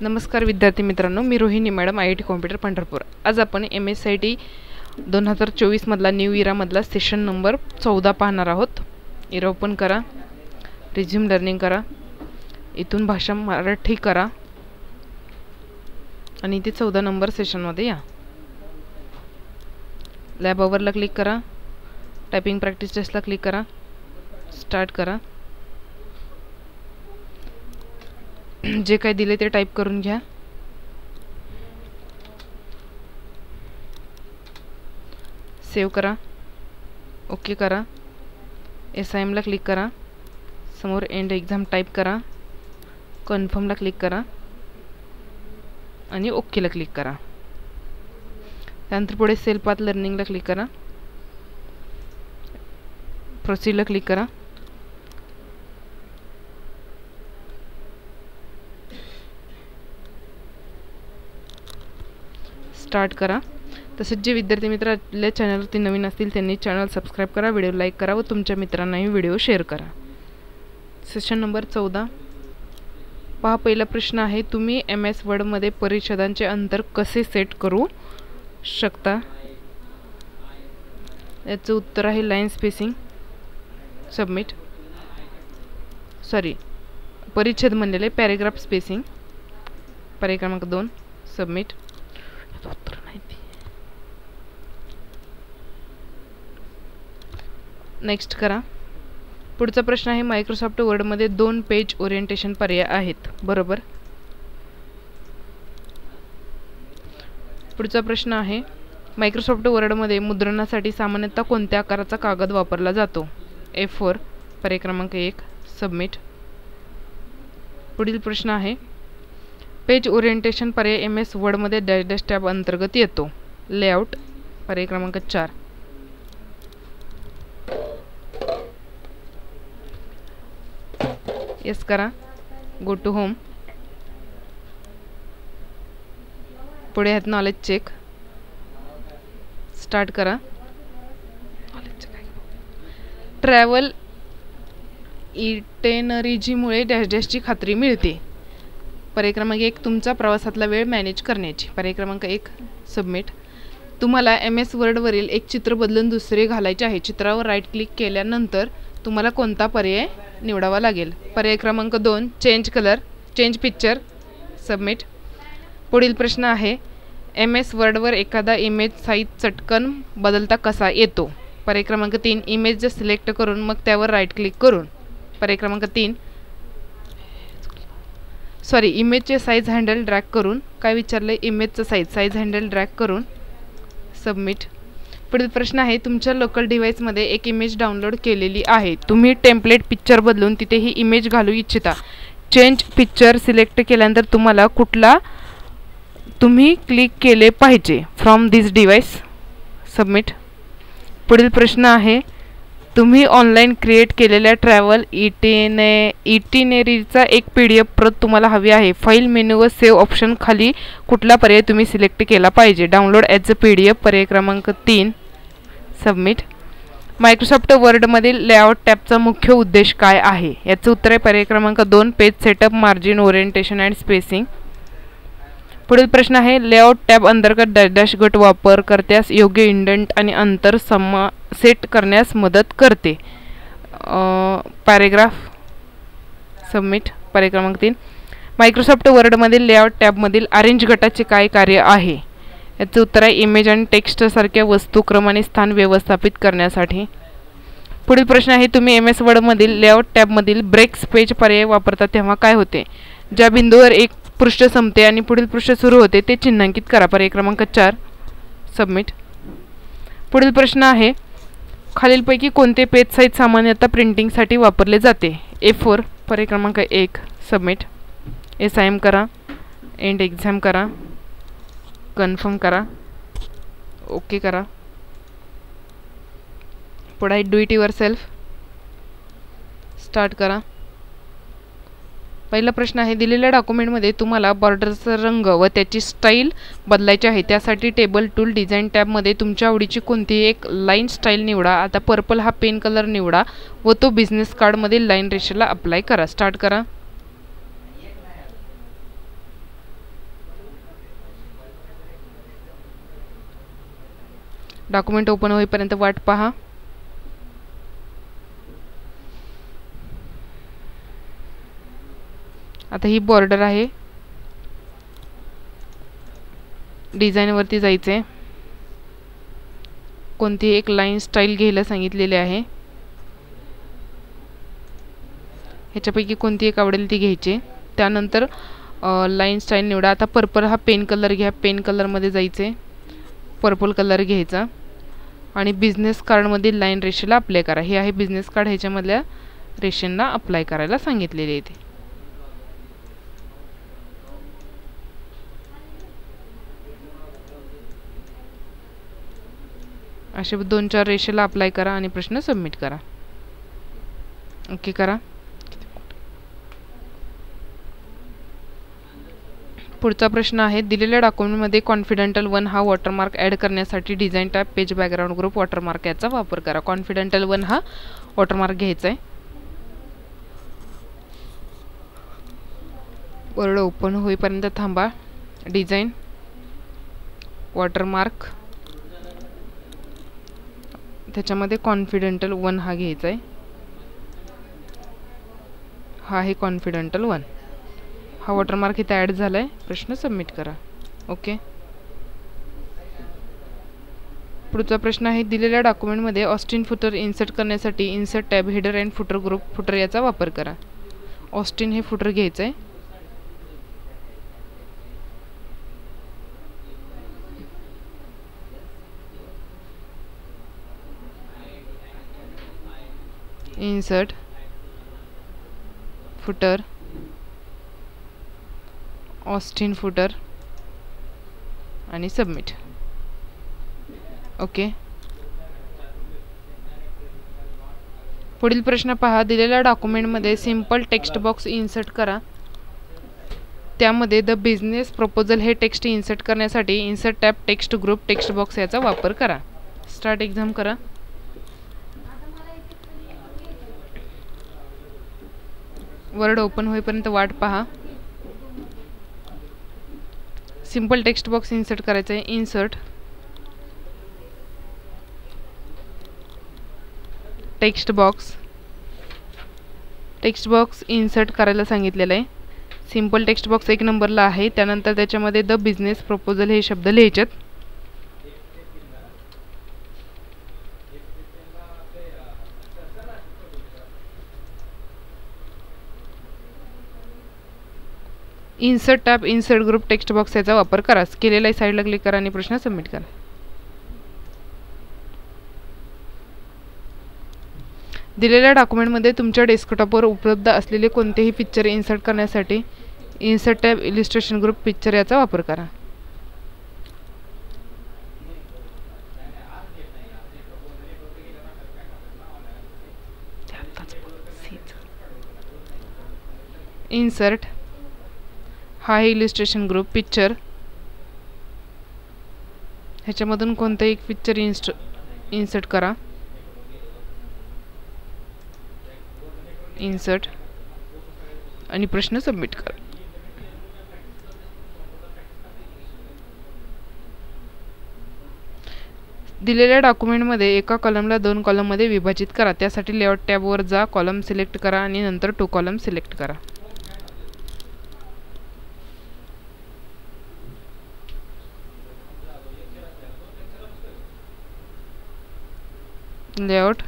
नमस्कार विद्यार्थी मित्रांनो, मी Rohini madam, IIT computer Pandharpur. आज आपण MSIT 2024 मधला न्यू इरा मधला सेशन नंबर 14 पाहणार आहोत। इरा ओपन करा, रिझ्यूम लर्निंग करा, इथून भाषा मराठी करा आणि इथे 14 नंबर सेशन मध्ये या। लॅब आवरला क्लिक करा, टायपिंग प्रॅक्टिस टेस्टला क्लिक करा, स्टार्ट करा। जे काय दिले ते टाइप करून घ्या। सेव्ह करा, ओके करा, SIM ला क्लिक करा, समोर एंड एक्झाम टाइप करा, कन्फर्म ला क्लिक करा आणि ओके ला क्लिक करा। त्यानंतर पुढे सेल पाथ लर्निंग ला क्लिक करा, प्रोसीड ला क्लिक करा। स्टार्ट करा। तसेच जे विद्यार्थी मित्र आपल्या चॅनलवरती नवीन असतील त्यांनी चॅनल सबस्क्राइब करा, व्हिडिओ लाईक करा व तुमच्या मित्रांनाही व्हिडिओ शेअर करा। सेशन नंबर 14 पहा। पहिला प्रश्न आहे, तुम्ही MS वर्ड मध्ये परिच्छेदांचे अंतर कसे सेट करू शकता? याचं उत्तर आहे लाईन स्पेसिंग। सबमिट, परिच्छेद म्हणलेले पॅरेग्राफ स्पेसिंग, पर्याय क्रमांक 2। सबमिट, उत्तर नाही। नेक्स्ट करा। पुढचा प्रश्न आहे, मायक्रोसॉफ्ट वर्ड मध्ये 2 पेज ओरिएंटेशन पर्याय आहेत, बरोबर। पुढचा प्रश्न आहे, मायक्रोसॉफ्ट वर्ड मध्ये मुद्रणासाठी सामान्यतः कोणत्या आकाराचा कागद वापरला जातो? A4, पर्याय क्रमांक 1। सबमिट। पुढील प्रश्न आहे, पेज ओरिएंटेशन पर्याय MS वर्ड मध्ये डॅश डॅश टॅब अंतर्गत येतो? लेआउट, पर्याय क्रमांक 4। यस करा, गो टू होम, पुढे आहेत नॉलेज चेक, स्टार्ट करा। ट्रॅव्हल इटेनरीजीमुळे डॅश डॅशची खात्री मिळते? पर्याय क्रमांक 1, तुमचा प्रवासातला वेळ मॅनेज करण्याची। पर्याय क्रमांक 1। सबमिट। तुम्हाला MS वर्ड वरील एक चित्र बदलून दुसरे घालायचे आहे। चित्रावर राईट क्लिक केल्यानंतर तुम्हाला कोणता पर्याय निवडावा लागेल? पर्याय क्रमांक 2, change colour, change picture. Submit. पुढील प्रश्न आहे, MS वर्डवर एखादा इमेज साईज चटकन बदलता कसा येतो? पर्याय क्रमांक 3, इमेज सिलेक्ट करून मग त्यावर राईट क्लिक करून। पर्याय क्रमांक 3, इमेजचे साईज हँडल ड्रॅग करून। काय विचारले? इमेजचं साईज हँडल ड्रॅग करून। सबमिट। पुढील प्रश्न आहे, तुमच्या लोकल डिव्हाइसमध्ये एक इमेज डाउनलोड केलेली आहे। तुम्ही टेम्पलेट पिक्चर बदलून तिथे ही इमेज घालू इच्छिता। चेंज पिक्चर सिलेक्ट केल्यानंतर तुम्हाला कुठला तुम्ही क्लिक केले पाहिजे फ्रॉम दिस डिव्हाइस? सबमिट। पुढील प्रश्न आहे, तुम्ही ऑनलाईन क्रिएट केलेल्या ट्रॅव्हल इटिनेरीचा एक PDF प्रत तुम्हाला हवी आहे। फाईल मेनू व सेव्ह ऑप्शन खाली कुठला पर्याय तुम्ही सिलेक्ट केला पाहिजे? डाउनलोड ॲज अ PDF, पर्याय क्रमांक 3। सबमिट। मायक्रोसॉफ्ट वर्डमधील लेआउट टॅबचा मुख्य उद्देश काय आहे? याचं उत्तर आहे पर्याय क्रमांक 2, page setup, margin, orientation and spacing. पुढील प्रश्न आहे, लेआउट टॅब अंतर्गत डॅश डॅश गट वापरकर्त्यास योग्य इंडेंट आणि अंतर सेट करण्यास मदत करते? पॅरेग्राफ। सबमिट, पर्याय क्रमांक 3। मायक्रोसॉफ्ट वर्डमधील लेआउट टॅबमधील अरेंज गटाचे काय कार्य आहे? याचं उत्तर आहे इमेज आणि टेक्स्ट सारख्या वस्तू क्रम आणि स्थान व्यवस्थापित करण्यासाठी। पुढील प्रश्न आहे, तुम्ही MS वर्डमधील लेआउट टॅबमधील ब्रेक्स पेज पर्याय वापरता तेव्हा काय होते? ज्या बिंदूवर एक पृष्ठ संपते आणि पुढील पृष्ठ सुरू होते ते चिन्हांकित करा। पर्याय क्रमांक 4। सबमिट। पुढील प्रश्न आहे, खालीलपैकी कोणते पेज साईज सामान्यतः प्रिंटिंगसाठी वापरले जाते? A4, पर्याय क्रमांक 1। सबमिट। SIM करा, एंड एक्झाम करा, कन्फर्म करा, ओके करा। पुढे do it your self, start करा। पहिला प्रश्न आहे, दिलेल्या डॉक्युमेंटमध्ये तुम्हाला बॉर्डरचा रंग व त्याची स्टाईल बदलायची आहे। त्यासाठी टेबल टूल डिझाईन टॅबमध्ये तुमच्या आवडीची कोणतीही एक लाईन स्टाईल निवडा। आता पर्पल हा पेन कलर निवडा व तो बिझनेस कार्डमधील लाईन रेषेला अप्लाय करा। स्टार्ट करा। डॉक्युमेंट ओपन होईपर्यंत वाट पहा. आता ही बॉर्डर आहे. डिझाईनवरती जायचं आहे. कोणती एक लाईन स्टाईल घ्यायला सांगितलेली आहे. ह्याच्यापैकी कोणती एक आवडेल ती घ्यायची. त्यानंतर लाईन स्टाईल निवडा. आता पर्पल हा पेन कलर घ्या. पेन कलरमध्ये जायचे. पर्पल कलर घ्यायचा आणि बिझनेस कार्डमधील लाईन रेषेला अप्लाय करा. हे आहे बिझनेस कार्ड. ह्याच्यामधल्या रेषांना अप्लाय करायला सांगितलेले आहे. असे 2-4 रेषेला अप्लाय करा आणि प्रश्न सबमिट करा. ओके करा. पुढचा प्रश्न आहे, दिलेल्या डॉक्युमेंटमध्ये कॉन्फिडेंटल 1 हा वॉटरमार्क ॲड करण्यासाठी design tab page background group watermark याचा वापर करा. कॉन्फिडेंटल 1 हा वॉटरमार्क घ्यायचा आहे. वर्ड ओपन होईपर्यंत थांबा. डिझाईन वॉटरमार्क, त्याच्यामध्ये कॉन्फिडेंटल 1 हा घ्यायचा आहे. हा आहे कॉन्फिडेंटल 1. हा वॉटरमार्क इथे ॲड झाला आहे. प्रश्न सबमिट करा. ओके. पुढचा प्रश्न आहे, दिलेल्या डॉक्युमेंटमध्ये ऑस्टिन फुटर इन्सर्ट करण्यासाठी insert tab header and footer group footer याचा वापर करा. ऑस्टिन हे फुटर घ्यायचं आहे. इन्सर्ट फुटर ऑस्टिन फुटर आणि सबमिट. ओके. पुढील प्रश्न पहा, दिलेल्या डॉक्युमेंटमध्ये सिंपल टेक्स्ट बॉक्स इन्सर्ट करा. त्यामध्ये द बिझनेस प्रपोजल हे टेक्स्ट इन्सर्ट करण्यासाठी insert tab text group text box याचा वापर करा. स्टार्ट एक्झाम करा. वर्ड ओपन होईपर्यंत वाट पहा. सिंपल टेक्स्ट बॉक्स इन्सर्ट करायचं आहे. इन्सर्ट टेक्स्ट बॉक्स इन्सर्ट करायला सांगितलेलं आहे. सिंपल टेक्स्ट बॉक्स 1 नंबरला आहे. त्यानंतर त्याच्यामध्ये द बिझनेस प्रपोजल हे शब्द लिहायचेत. Insert tab insert group text box याचा वापर करा. केलेला साईडला क्लिक करा आणि प्रश्न सबमिट करा. दिलेल्या डॉक्युमेंटमध्ये तुमच्या डेस्कटॉपवर उपलब्ध असलेले कोणतेही पिक्चर इन्सर्ट करण्यासाठी insert tab illustration group picture याचा वापर करा. इन्सर्ट हा आहे इलिस्ट्रेशन ग्रुप पिक्चर. ह्याच्यामधून कोणताही एक पिक्चर इन्सर्ट करा. इन्सर्ट आणि प्रश्न सबमिट करा. दिलेल्या डॉक्युमेंटमध्ये एका कॉलमला 2 कॉलममध्ये विभाजित करा. त्यासाठी लेआउट टॅबवर जा. कॉलम सिलेक्ट करा आणि नंतर 2 कॉलम सिलेक्ट करा. Layout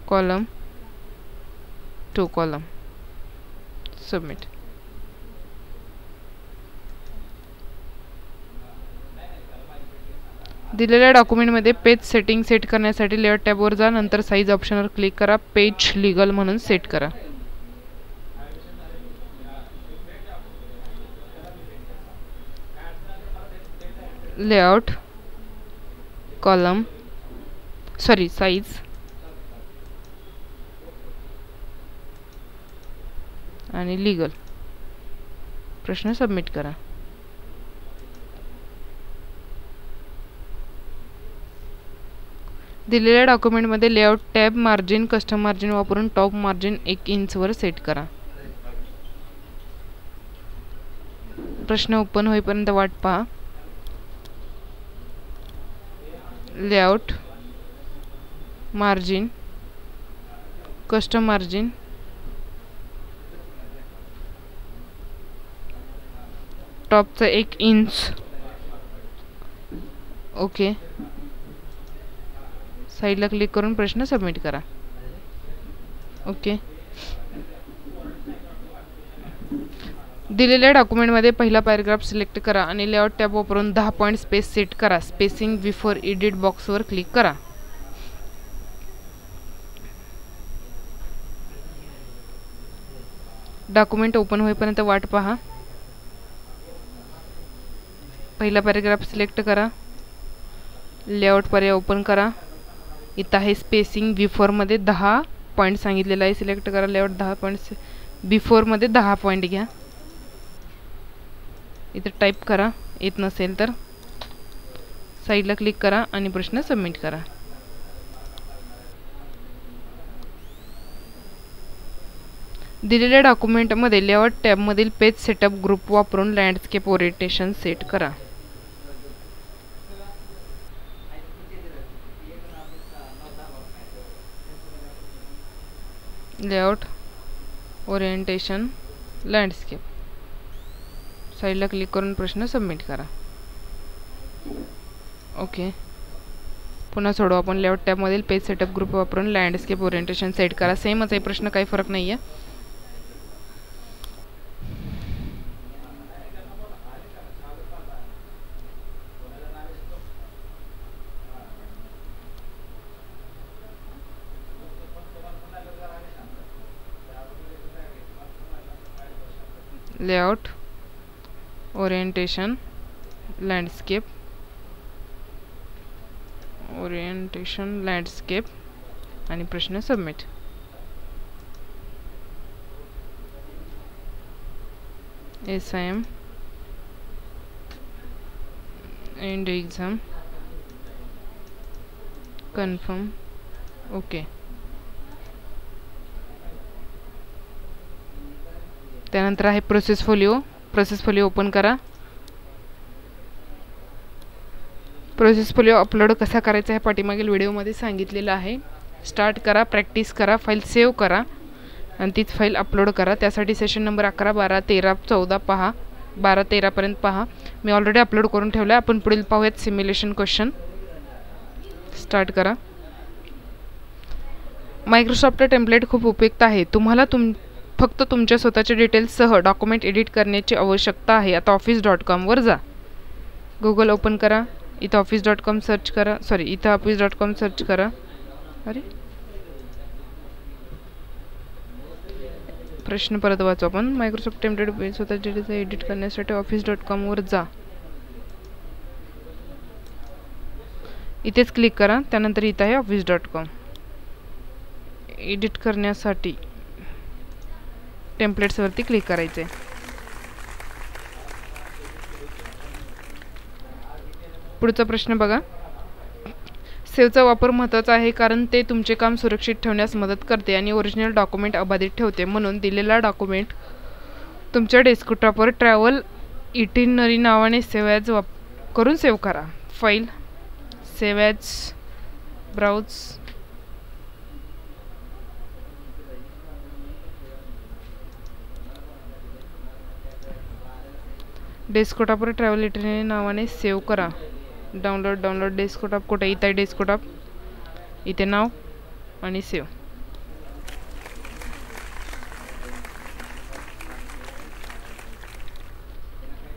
column 2 column submit. दिलेल्या डॉक्युमेंटमध्ये पेज सेटिंग सेट करण्यासाठी लेआउट टॅबवर जा. नंतर साईज ऑप्शनवर क्लिक करा. पेज लीगल म्हणून सेट करा. लेआउट कॉलम साईज आणि लीगल. प्रश्न सबमिट करा. दिलेल्या डॉक्युमेंटमध्ये layout tab margin custom margin वापरून टॉप मार्जिन 1 इंचवर सेट करा. प्रश्न ओपन होईपर्यंत वाट पहा. लेआउट, मार्जिन, कस्टम मार्जिन, टॉपचं 1 इंच. ओके. साईडला क्लिक करून प्रश्न सबमिट करा. ओके. दिलेल्या डॉक्युमेंटमध्ये पहिला पॅराग्राफ सिलेक्ट करा आणि लेआउट टॅब वापरून 10 पॉईंट स्पेस सेट करा. स्पेसिंग बिफोर एडिट बॉक्सवर क्लिक करा. डॉक्युमेंट ओपन होईपर्यंत वाट पहा. पहिला पॅराग्राफ सिलेक्ट करा. लेआउट पर्याय ओपन करा. इथं आहे स्पेसिंग बिफोरमध्ये 10 पॉईंट सांगितलेलं आहे. सिलेक्ट करा लेआउट 10 पॉईंट. बिफोरमध्ये 10 पॉईंट घ्या. इथं टाईप करा. येत नसेल तर साईडला क्लिक करा आणि प्रश्न सबमिट करा. दिलेल्या डॉक्युमेंटमध्ये लेआउट टॅबमधील पेज सेटअप ग्रुप वापरून लँडस्केप ओरिएंटेशन सेट करा. Layout, orientation, landscape. साईडला क्लिक करून प्रश्न सबमिट करा. ओके. पुन्हा सोडू आपण. लेआउट टॅबमधील पेज सेटअप ग्रुप वापरून लँडस्केप ओरिएंटेशन सेट करा. सेमच आहे प्रश्न, काही फरक नाही आहे. Layout, orientation, landscape, orientation, landscape आणि प्रश्न submit. SIM, end exam, confirm. Okay. त्यानंतर आहे process folio. Process folio open करा. प्रोसेस फोलिओ अपलोड कसा करायचा आहे पाठीमागील व्हिडिओमध्ये सांगितलेलं आहे. स्टार्ट करा, प्रॅक्टिस करा, फाईल सेव्ह करा आणि तीच फाईल अपलोड करा. त्यासाठी सेशन नंबर 11, 12, 13, 14 पहा. 12, 13 पर्यंत पहा. मी ऑलरेडी अपलोड करून ठेवलं आहे. आपण पुढील पाहूयात सिम्युलेशन क्वेश्चन. स्टार्ट करा. मायक्रोसॉफ्ट टेम्पलेट खूप उपयुक्त आहे. तुम्हाला फक्त तुमच्या स्वतःच्या डिटेल्ससह डॉक्युमेंट एडिट करण्याची आवश्यकता आहे. आता office.com वर जा. गुगल ओपन करा. इथं office.com सर्च करा. इथं office.com सर्च करा. अरे प्रश्न परत वाचू आपण. मायक्रोसॉफ्ट टेम्पलेट स्वतःच्या डिटेल्स एडिट करण्यासाठी office.com वर जा. इथेच क्लिक करा. त्यानंतर इथं आहे office.com. एडिट करण्यासाठी टेम्पलेट्सवरती क्लिक करायचे. पुढचा प्रश्न बघा. सेव्हचा वापर महत्त्वाचा आहे कारण ते तुमचे काम सुरक्षित ठेवण्यास मदत करते आणि ओरिजिनल डॉक्युमेंट अबाधित ठेवते. म्हणून दिलेला डॉक्युमेंट तुमच्या डेस्कटॉपवर ट्रॅव्हल इटिनरी नावाने सेव्ह ॲज करून सेव्ह करा. File, save as, browse. डेस्कटॉपवर ट्रॅव्हल इटिनरी नावाने सेव्ह करा. Download desktop. कुठे? इथे आहे डेस्कटॉप. इथे नाव आणि सेव्ह.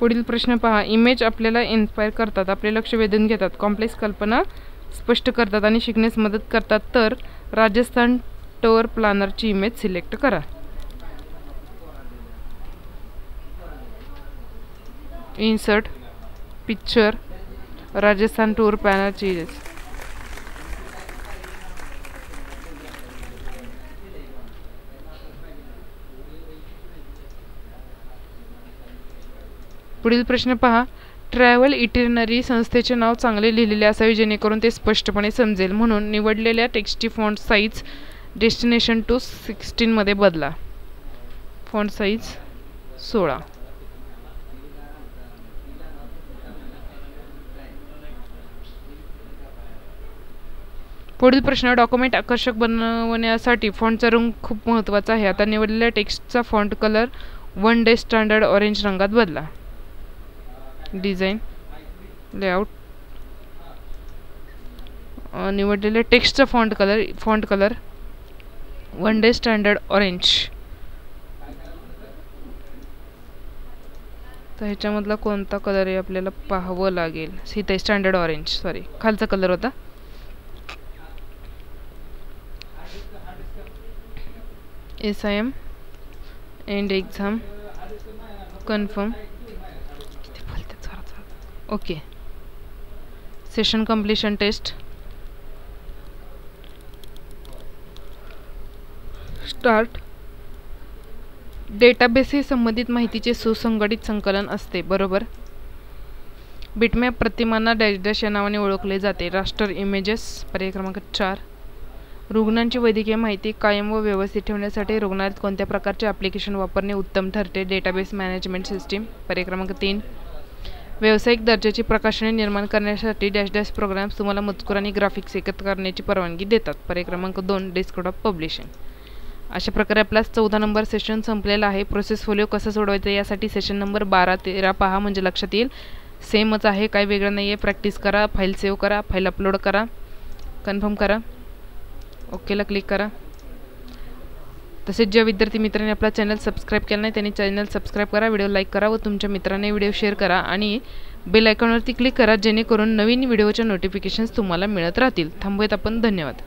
पुढील प्रश्न पहा. इमेज आपल्याला इन्स्पायर करतात, आपले लक्ष वेधून घेतात, कॉम्प्लेक्स कल्पना स्पष्ट करतात आणि शिकण्यास मदत करतात. तर राजस्थान टूर प्लॅनरची इमेज सिलेक्ट करा. इन्सर्ट, पिक्चर, राजस्थान टूर प्लॅनरची इमेज. पुढील प्रश्न पहा. ट्रॅव्हल इटिनरी संस्थेचे नाव चांगले लिहिलेले असावे जेणेकरून ते स्पष्टपणे समजेल. म्हणून निवडलेल्या टेक्स्टची फॉन्ट साईज डेस्टिनेशन टू 16 मध्ये बदला. Font size 16. पुढील प्रश्न, डॉक्युमेंट आकर्षक बनवण्यासाठी फॉन्टचा रंग खूप महत्त्वाचा आहे. आता निवडलेल्या टेक्स्टचा font colour one day standard orange रंगात बदला. डिझाईन लेआउट, निवडलेल्या टेक्स्टचा font colour one day standard orange. तर ह्याच्यामधला कोणता कलर आहे आपल्याला पाहावं लागेल. इथे स्टँडर्ड ऑरेंज, सॉरी खालचा कलर होता. SIM end exam confirm. Okay. Session completion test start. Database हे संबंधित माहितीचे सुसंघटित संकलन असते. बरोबर. बिटमॅप प्रतिमांना डॅश डॅश या नावाने ओळखले जाते. Raster images. पर्याय क्रमांक 4. रुग्णांची वैद्यकीय माहिती कायम व व्यवस्थित ठेवण्यासाठी रुग्णालयात कोणत्या प्रकारचे ॲप्लिकेशन वापरणे उत्तम ठरते. Database management system. पर्याय क्रमांक 3. व्यावसायिक दर्जाची प्रकाशने निर्माण करण्यासाठी डॅश डॅश प्रोग्राम्स तुम्हाला मजकूर आणि ग्राफिक्स एकत्र करण्याची परवानगी देतात. पर्याय क्रमांक 2. Desktop publishing. अशा प्रकारे आपला 14 नंबर सेशन संपलेला आहे. प्रोसेस फोलिओ कसं सोडवायचं यासाठी सेशन नंबर 12-13 पहा, म्हणजे लक्षात येईल. सेमच आहे, काही वेगळं नाही आहे. प्रॅक्टिस करा, फाईल सेव्ह करा, फाईल अपलोड करा, कन्फर्म करा, ओकेला क्लिक करा. तसेच ज्या विद्यार्थी मित्रांनी आपला चॅनल सबस्क्राईब केला नाही त्यांनी चॅनल सबस्क्राईब करा, व्हिडिओ लाईक करा व तुमच्या मित्रांनी व्हिडिओ शेअर करा आणि बेल आयकॉनवरती क्लिक करा, जेणेकरून नवीन व्हिडिओच्या नोटिफिकेशन्स तुम्हाला मिळत राहतील. थांबूयात आपण. धन्यवाद.